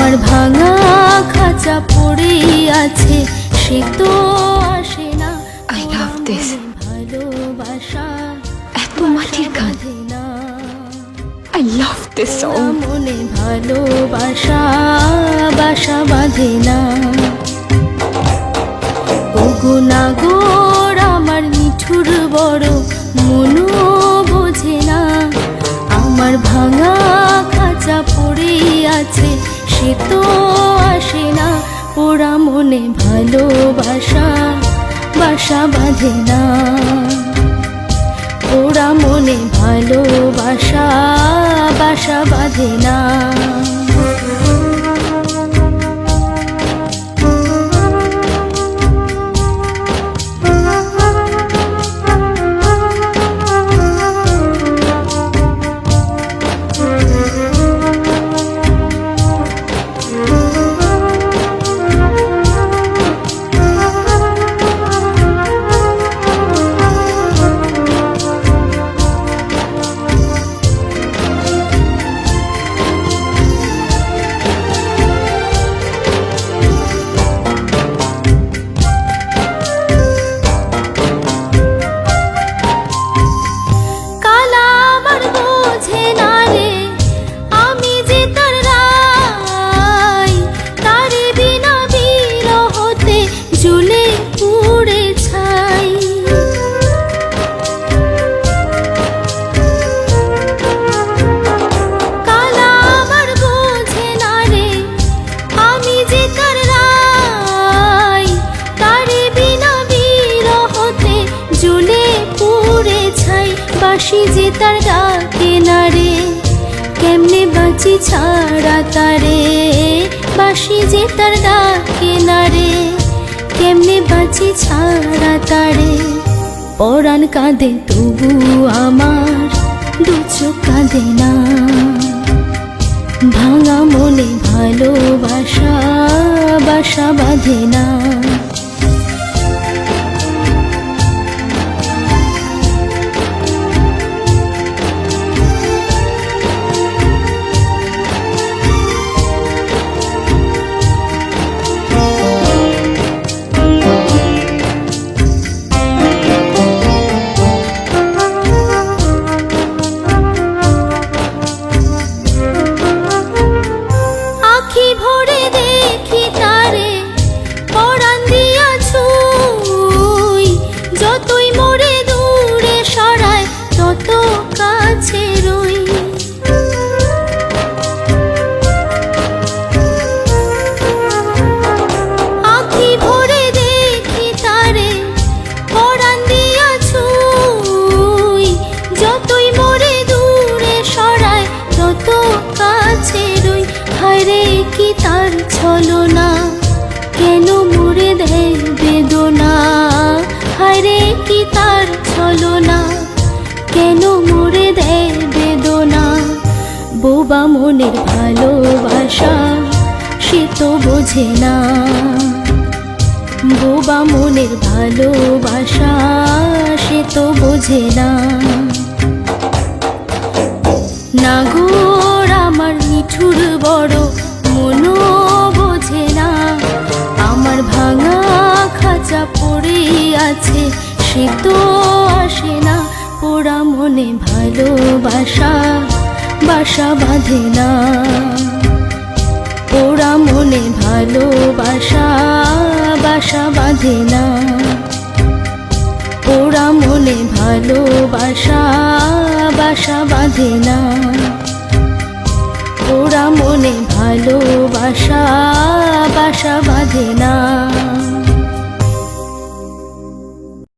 আমার ভাঙা খাঁচা পড়ে আছে, সে তো আসে না। I love this. ভালোবাসা এত মাটির গান। I love this song. মনে ভালোবাসা বাসা বাঁধে না। ওগো নাগর আমার নিঠুর বড়, মনও বোঝে না। আমার ভাঙা খাঁচা পড়ে আছে, সে তো আসে না। ওরা মনে ভালোবাসা বাসা বাঁধে না। ওরা মনে ভালোবাসা বাসা বাঁধে না। বাঁশি যে তার ডাকে না রে, কেমনে বাঁচি ছাড়া তারে। বাঁশি যে তার ডাকে না রে, কেমনে বাঁচি ছাড়া তারে। পরাণ কাঁদে তবু আমার দু চোখ কাঁদে না। ভাঙা মনে ভালোবাসা বাসা বাঁধে না। ভরে দেখি তারে, পরাণ দিয়া ছুঁই। যতই মোরে দূরে সরায়, তত কাছে রই। আখি ভরে দেখি তারে, পরাণ দিয়া ছুঁই। যতই মোরে দূরে সরায়, তত কাছে রই। হায়রে কি তার ছলনা, কেন মোরে দেয় বেদনা। হায়রে কি তার ছলনা, কেন মোরে দেয় বেদনা। বোবা মনের ভালোবাসা সে তো বোঝে না। বোবা মনের ভালোবাসা সে তো বোঝে না। নাগর আমার নিঠুর বড়, মনও বোঝে না। আমার ভাঙা খাঁচা পড়ে আছে, সে তো আসে না। পোড়া মনে ভালোবাসা বাসা বাঁধে না। পোড়া মনে ভালোবাসা বাসা বাঁধে না। পোড়া মনে ভালোবাসা বাসা বাঁধে না। পোড়া মনে ভালোবাসা বাসা বাঁধে না।